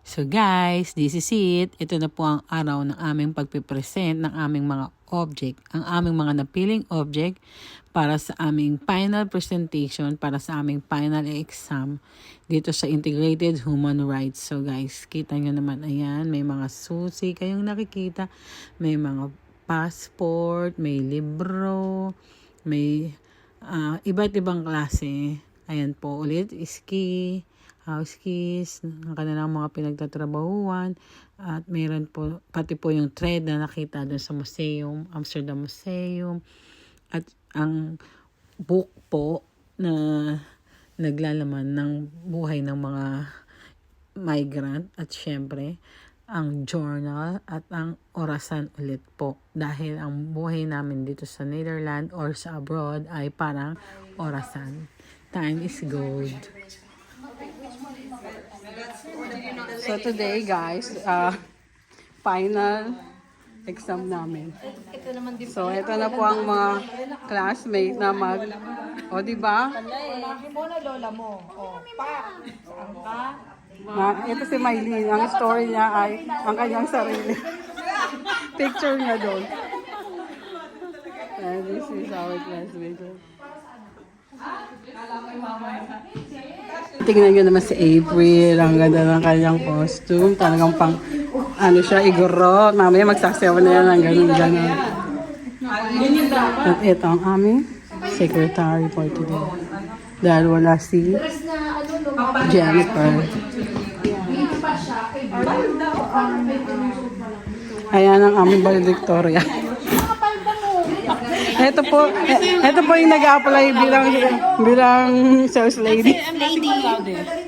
So guys, this is it. Ito na po ang araw ng aming pagpipresent ng aming mga object. Ang aming mga napiling object para sa aming final presentation, para sa aming final exam dito sa Integrated Human Rights. So guys, kita nyo naman, ayan, may mga susi kayong nakikita, may mga passport, may libro, may iba't ibang klase. Ayan po ulit, ski, house keys, ang kanilang mga pinagtatrabahuan, at mayroon po, pati po yung thread na nakita doon sa museum, Amsterdam Museum, at ang book po na naglalaman ng buhay ng mga migrant, at syempre, ang journal at ang orasan ulit po. Dahil ang buhay namin dito sa Netherlands or sa abroad ay parang orasan. Time is gold. So today guys, final exam namin. So ito na po ang mga classmate na o diba? Laki mo na lola mo. O, pa. Ito si Mylene, ang story niya ay ang kanyang sarili. Picture niya doon. And this is our classmate. Tingnan nyo naman si April, ang ganda ng kanyang costume. Talagang pang, ano siya, igorot. Mamaya magsasayaw na yan ng ganun-ganun. At ito ang aming secretary for today. Dahil wala si Jennifer. Ayan ang aming valedictoria. Ito po yung nag-apply bilang sales lady.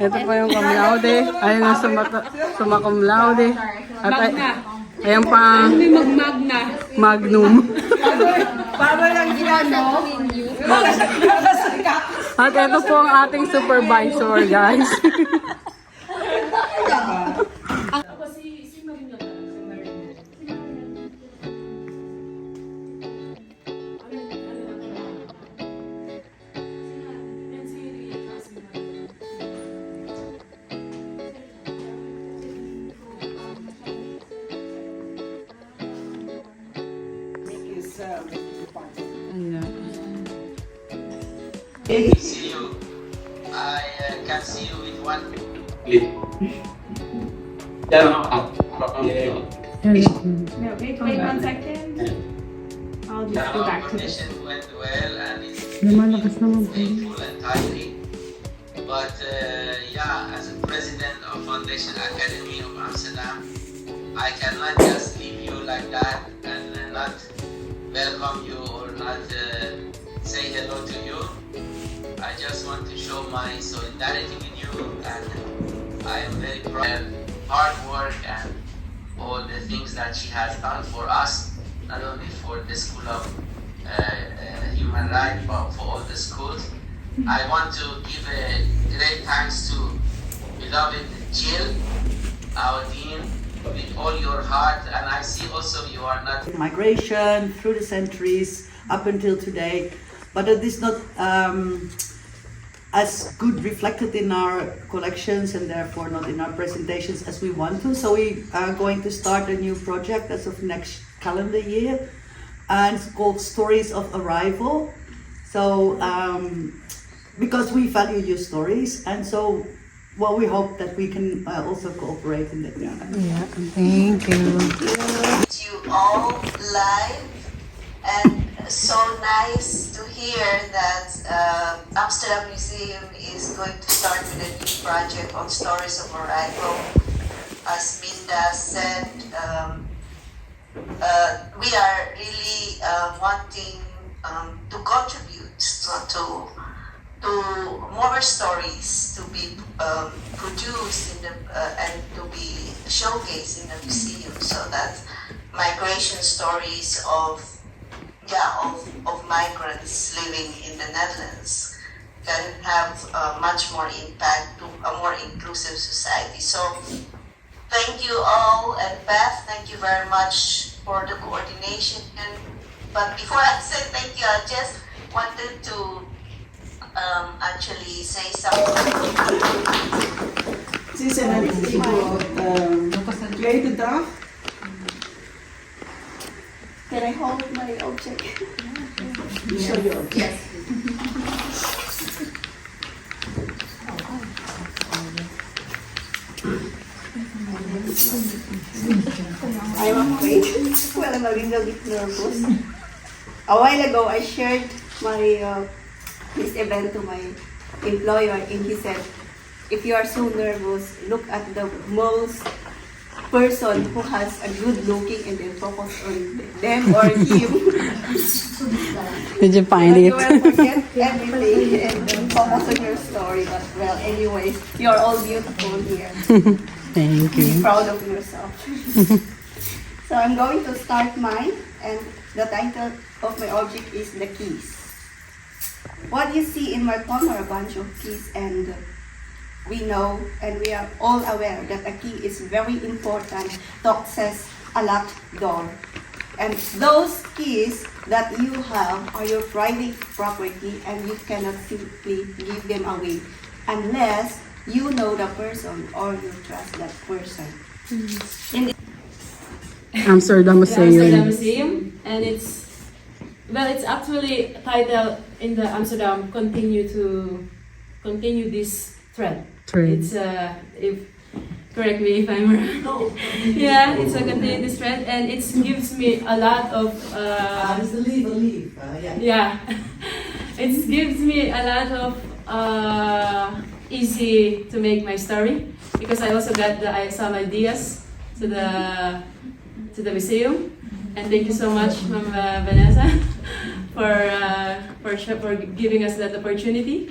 Ito po yung cum laude. Ayun ang summa cum laude. At ayan pa magnum. Para lang yan, no? At ito po ang ating supervisor, guys. See you. I can see you with one clip. Wait 1 second. I'll just go back to this. Went well and it's faithful and timely. But yeah, as a president of Foundation Academy of Amsterdam, I cannot just leave you like that and not welcome you or not say hello to you. I just want to show my solidarity with you, and I am very proud of hard work and all the things that she has done for us, not only for the School of Human Rights, but for all the schools. I want to give a great thanks to beloved Jill, our dean, with all your heart, and I see also you are not migration through the centuries up until today, but it is not as good reflected in our collections and therefore not in our presentations as we want to. So we are going to start a new project as of next calendar year, and it's called Stories of Arrival. So because we value your stories, and so well, we hope that we can also cooperate in that. Yeah, thank you. You all live, and so nice to hear that Amsterdam Museum is going to start with a new project on Stories of Arrival. As Minda said, we are really wanting to contribute to more stories to be produced in the and to be showcased in the museum, so that migration stories of migrants living in the Netherlands can have much more impact to a more inclusive society. So thank you all, and Beth, thank you very much for the coordination. But before I say thank you, I just wanted to actually say something. Since I'm not able to play the draft, Can I hold my object? you show your object. I'm afraid. Well, I'm a little bit nervous. A while ago, I shared my this event to my employer, and he said, "If you are so nervous, look at the most person who has a good looking, and then focus on them or him. Did you find You it? will forget everything and then focus on your story. But well, anyways, you are all beautiful here. Thank Be you. proud of yourself." So I'm going to start mine, and the title of my object is The Keys. What you see in my palm are a bunch of keys, and we know and we are all aware that a key is very important to access a locked door. And those keys that you have are your private property, and you cannot simply give them away unless you know the person or you trust that person. Amsterdam The Amsterdam Museum. Museum, and it's actually titled in the Amsterdam continue this thread. Thread. It's if correct me if I'm wrong. Yeah, it's a continue this thread, and it gives me a lot of It's a leaf. yeah, it gives me a lot of easy to make my story, because I also got some ideas to the museum. And thank you so much, Ma'am Vanessa, for giving us that opportunity.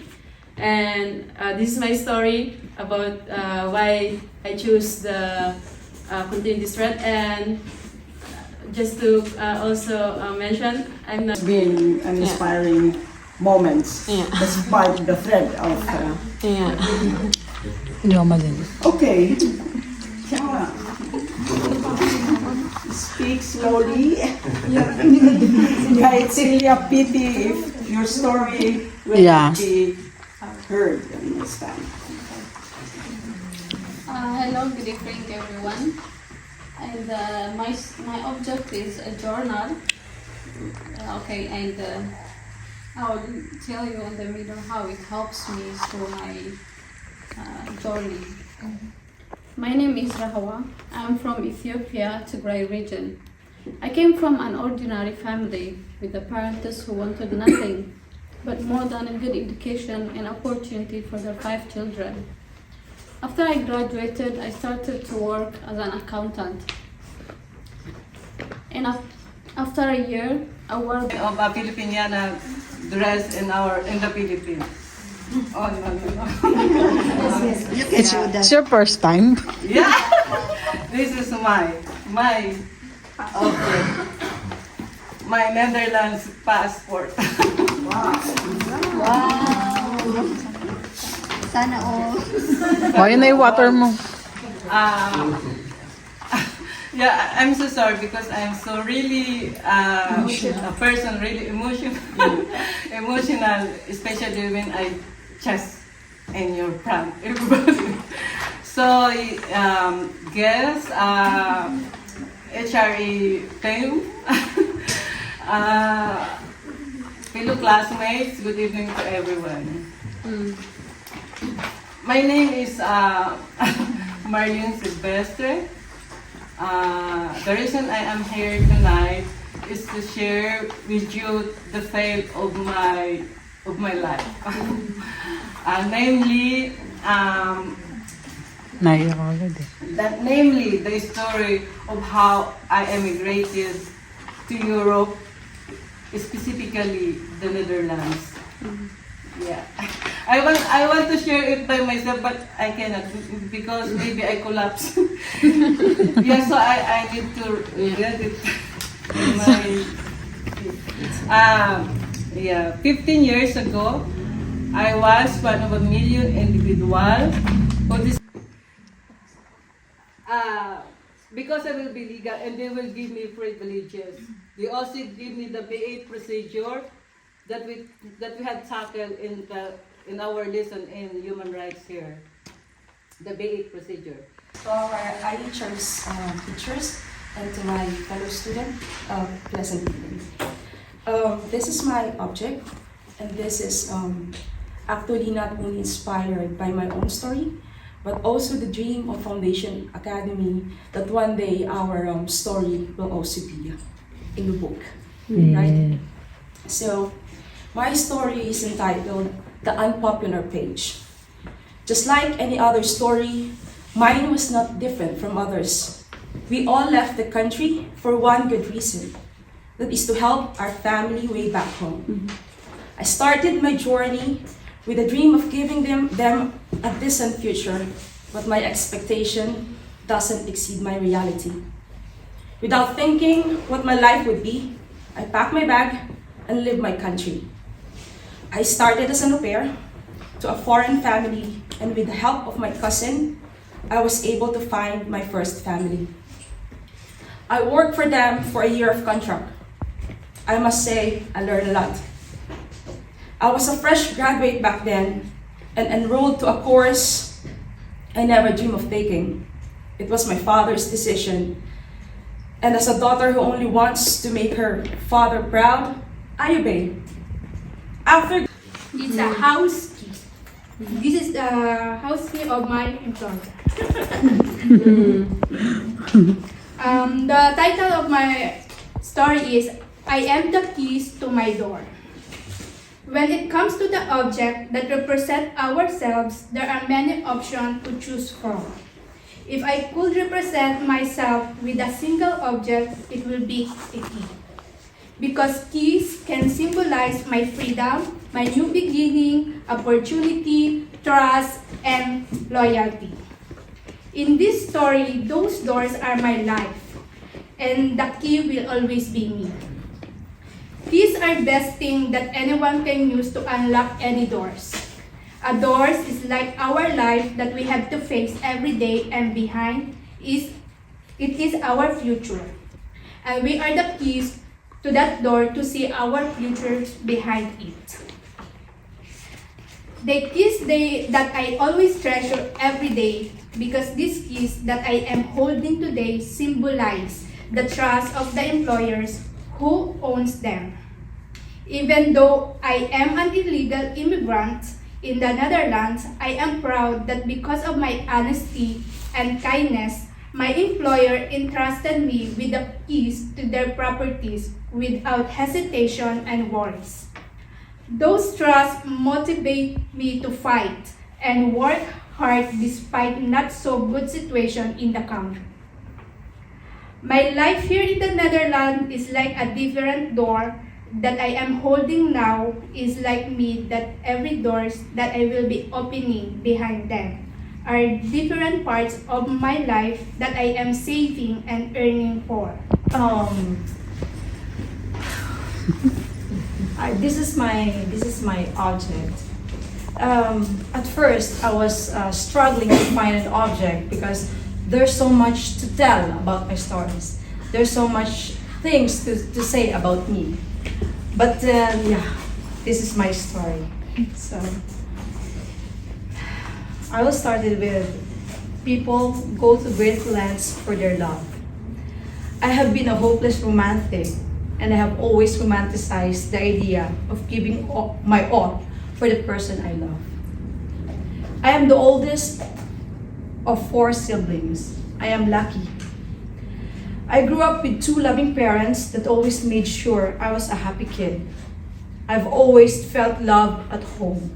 And this is my story about why I choose the continue this thread. And just to also mention, I'm not. Been an inspiring moments. Yeah. That's part of the thread of. Yeah. Hindi ako madali. Okay. Camera. Speak slowly. Yeah, it's really a pity if your story will Yeah. not be heard this time. Hello, good evening everyone. And my object is a journal. Okay, and I will tell you in the middle how it helps me through my journey. My name is Rahawa. I'm from Ethiopia, Tigray region. I came from an ordinary family with the parents who wanted nothing but more than a good education and opportunity for their 5 children. After I graduated, I started to work as an accountant. And after a year, I worked Of a Filipiniana dressed in the Philippines. Oh no. It's your first time. Yeah. This is my object. My Netherlands passport. Sana all. Oh, yun na yung water mo. Yeah, I'm so sorry because I'm so really a person really emotional, especially when I just in your front everybody. So guess HRE team, fellow classmates, good evening to everyone. My name is Marlene Silvestre. The reason I am here tonight is to share with you the fate of my life. Namely, Naiyak ako agad eh. namely the story of how I emigrated to Europe, specifically the Netherlands. Yeah, I want to share it by myself, but I cannot because maybe I collapse. Yeah, so I need to get it in my. 15 years ago, I was one of a million individuals who because I will be legal and they will give me privileges. They also give me the B8 procedure that we had tackled in our lesson in human rights here. the basic procedure. To our IE teachers and to my fellow student, pleasant evening. This is my object, and this is actually not only inspired by my own story, but also the dream of Foundation Academy that one day our story will also be in the book, right? So my story is entitled The Unpopular Page. Just like any other story, mine was not different from others. We all left the country for one good reason, that is to help our family way back home. I started my journey with a dream of giving them a decent future, but my expectation doesn't exceed my reality. Without thinking what my life would be, I packed my bag and left my country. I started as an au pair to a foreign family, and with the help of my cousin, I was able to find my first family. I worked for them for a year of contract. I must say, I learned a lot. I was a fresh graduate back then and enrolled to a course I never dreamed of taking. It was my father's decision. And as a daughter who only wants to make her father proud, I obey. After It's a house key. This is the house key of my employer. The title of my story is I Am the Keys to My Door. When it comes to the object that represent ourselves, there are many options to choose from. If I could represent myself with a single object, it will be a key. Because keys can symbolize my freedom, my new beginning, opportunity, trust, and loyalty. In this story, those doors are my life, and the key will always be me. Keys are best thing that anyone can use to unlock any doors. A doors is like our life that we have to face every day, and behind it is our future. And we are the keys to that door to see our futures behind it. The keys that I always treasure every day, because these keys that I am holding today symbolize the trust of the employers who owns them. Even though I am an illegal immigrant in the Netherlands, I am proud that because of my honesty and kindness, my employer entrusted me with the keys to their properties without hesitation and worries. Those trusts motivate me to fight and work hard despite not so good situation in the country. My life here in the Netherlands is like a different door that I am holding now is like me, that every doors that I will be opening behind them are different parts of my life that I am saving and earning for. This is my object. At first, I was struggling to find an object because there's so much to tell about my stories. There's so much things to say about me. But yeah, this is my story. So I will start it with people go to great lengths for their love. I have been a hopeless romantic, and I have always romanticized the idea of giving my all for the person I love. I am the oldest of 4 siblings. I am lucky. I grew up with 2 loving parents that always made sure I was a happy kid. I've always felt love at home.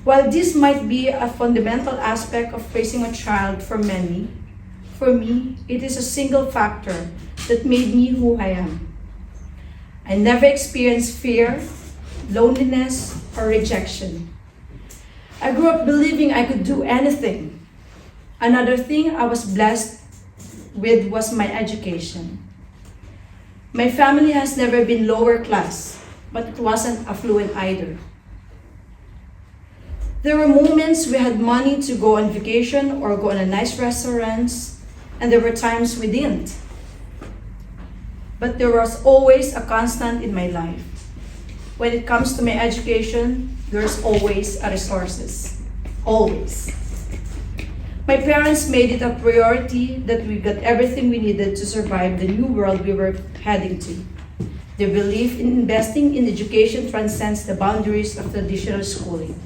While this might be a fundamental aspect of raising a child for many, for me, it is a single factor that made me who I am. I never experienced fear, loneliness, or rejection. I grew up believing I could do anything. Another thing I was blessed with was my education. My family has never been lower class, but it wasn't affluent either. There were moments we had money to go on vacation or go on a nice restaurants, and there were times we didn't. But there was always a constant in my life. When it comes to my education, there's always a resources. Always. My parents made it a priority that we got everything we needed to survive the new world we were heading to. Their belief in investing in education transcends the boundaries of traditional schooling.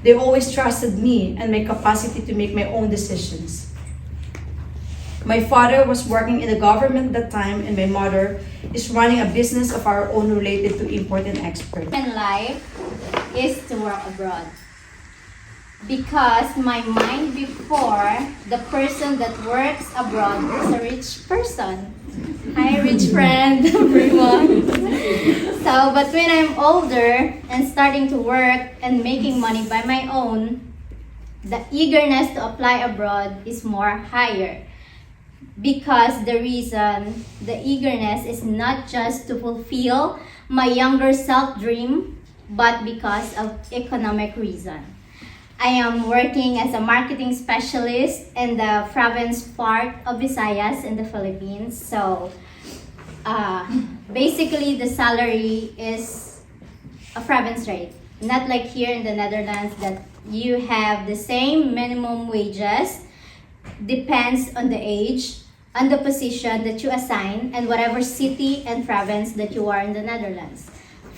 They always trusted me and my capacity to make my own decisions. My father was working in the government at that time, and my mother is running a business of our own related to import and export. In life is to work abroad. Because my mind before, the person that works abroad is a rich person. Hi, rich friend, everyone. But when I'm older and starting to work and making money by my own, the eagerness to apply abroad is more higher. Because the reason, the eagerness is not just to fulfill my younger self dream, but because of economic reason. I am working as a marketing specialist in the province part of Visayas in the Philippines. Basically the salary is a province rate. Not like here in the Netherlands that you have the same minimum wages. Depends on the age, on the position that you assign, and whatever city and province that you are in the Netherlands.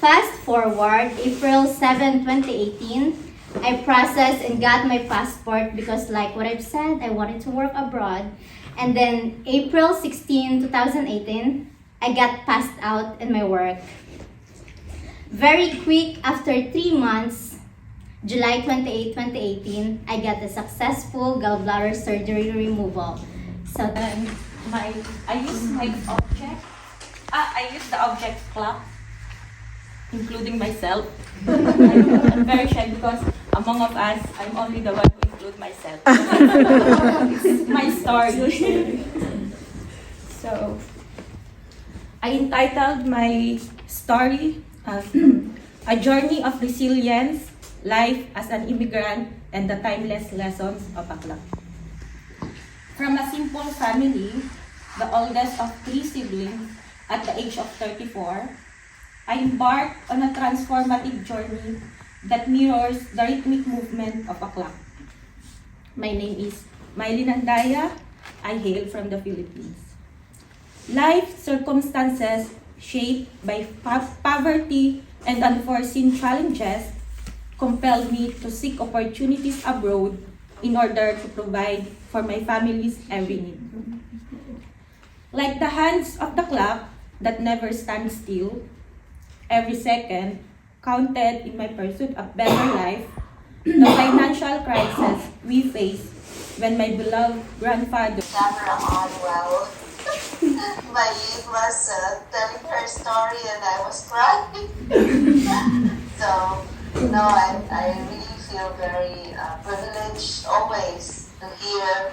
Fast forward, April 7, 2018, I processed and got my passport because like what I've said, I wanted to work abroad. And then April 16, 2018, I got passed out in my work. Very quick, after 3 months, July 28, 2018, I got the successful gallbladder surgery removal. So then I use the object clock, including myself. I'm very shy because among of us, I'm only the one who include myself. It's my story. So, I entitled my story A Journey of Resilience, Life as an Immigrant, and the Timeless Lessons of Akhlaq. From a simple family, the oldest of 3 siblings, at the age of 34, I embarked on a transformative journey that mirrors the rhythmic movement of Akhlaq. My name is Mylene Andaya. I hail from the Philippines. Life circumstances shaped by poverty and unforeseen challenges compelled me to seek opportunities abroad in order to provide for my family's every need. Like the hands of the clock that never stands still, every second counted in my pursuit of better life. The financial crisis we faced when my beloved grandfather... Camera on well. My lead was telling her story and I was crying. I really feel very privileged always to hear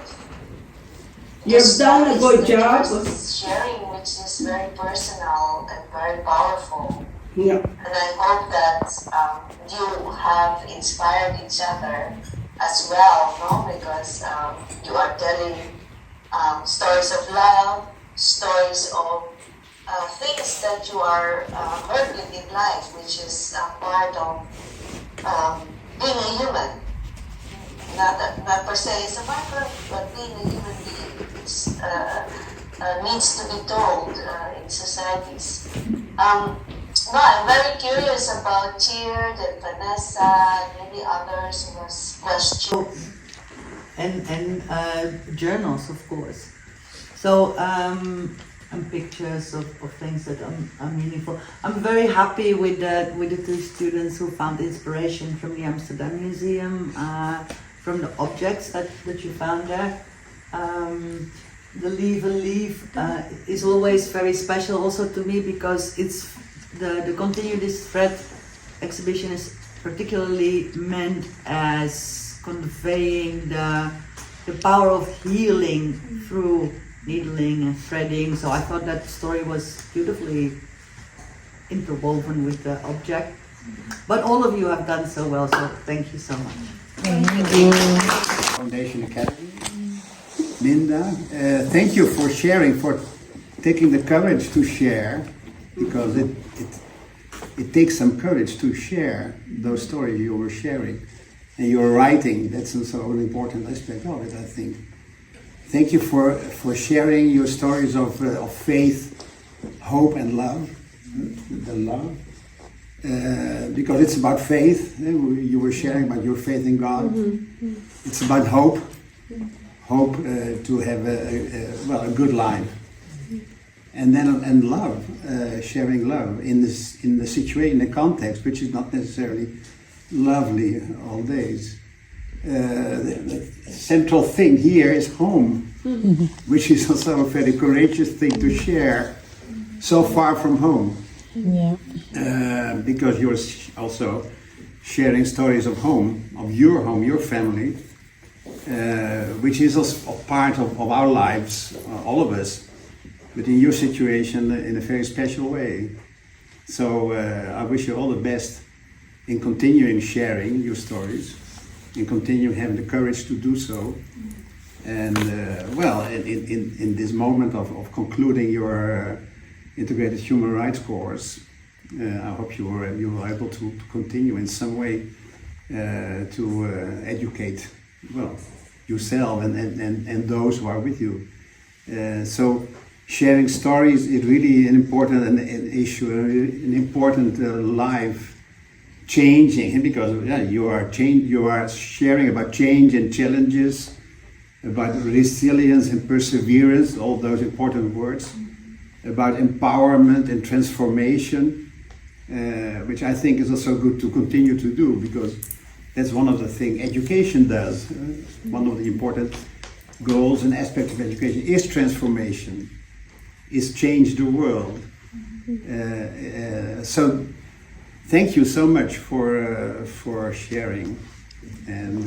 You've done a good job. Sharing, which is very personal and very powerful. Yeah. And I hope that you have inspired each other as well, no? Because you are telling stories of love, stories of things that you are hurting in life, which is part of being a human. Not per se as a migrant, but being a human being needs to be told in societies. I'm very curious about Cheered and Vanessa and many others who was questioned. And journals, of course. So, and pictures of things that are meaningful. I'm very happy with the 2 students who found inspiration from the Amsterdam Museum, from the objects that you found there. The Leave and Leave is always very special also to me because it's the Continue This Thread exhibition is particularly meant as conveying the power of healing through needling and threading. So I thought that story was beautifully interwoven with the object. But all of you have done so well, so thank you so much. Thank you. Foundation Academy. Linda, thank you for sharing, for taking the courage to share, because it takes some courage to share those stories you were sharing. and your writing. That's also an important aspect of it, I think. Thank you for sharing your stories of faith, hope, and love. The love. Because it's about faith. You were sharing about your faith in God. It's about hope. Hope to have a good life. And then love, sharing love in the situation, in the context, which is not necessarily lovely all days. The central thing here is home, which is also a very courageous thing to share so far from home. Yeah. Because you're also sharing stories of home, your family, which is also a part of our lives, all of us, but in your situation in a very special way. So I wish you all the best in continuing sharing your stories, in continuing having the courage to do so. And in this moment of concluding your integrated human rights course, I hope you are able to continue in some way to educate yourself and those who are with you. So sharing stories is really an important an issue, an important life changing, because you are sharing about change and challenges, about resilience and perseverance, all those important words, about empowerment and transformation, which I think is also good to continue to do, because that's one of the things education does. One of the important goals and aspects of education is transformation, is change the world. So thank you so much for sharing, and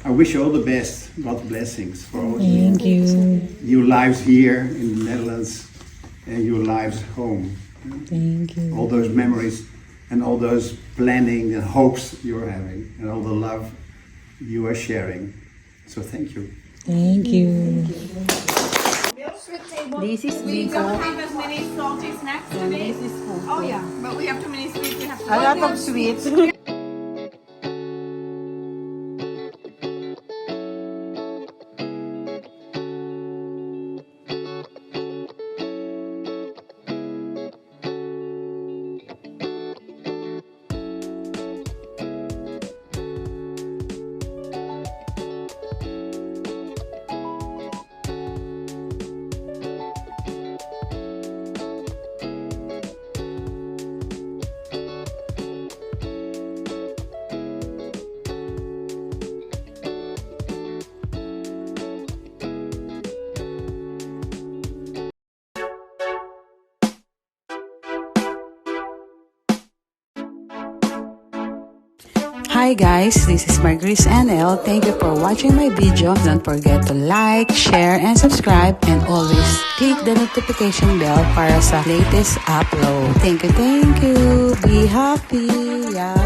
I wish you all the best. God's blessings for all your lives here in the Netherlands and your lives home. Thank you. All those memories and all those planning and hopes you're having, and all the love you are sharing. So thank you. Thank you. This is We Biko. don't have as many salty snacks today. This is food. Oh yeah, but we have too many sweets. We have to A lot of sweets. Hi guys, this is Margris NL. Thank you for watching my video. Don't forget to like, share, and subscribe, and always click the notification bell para sa latest upload. Thank you. Be happy. Yeah.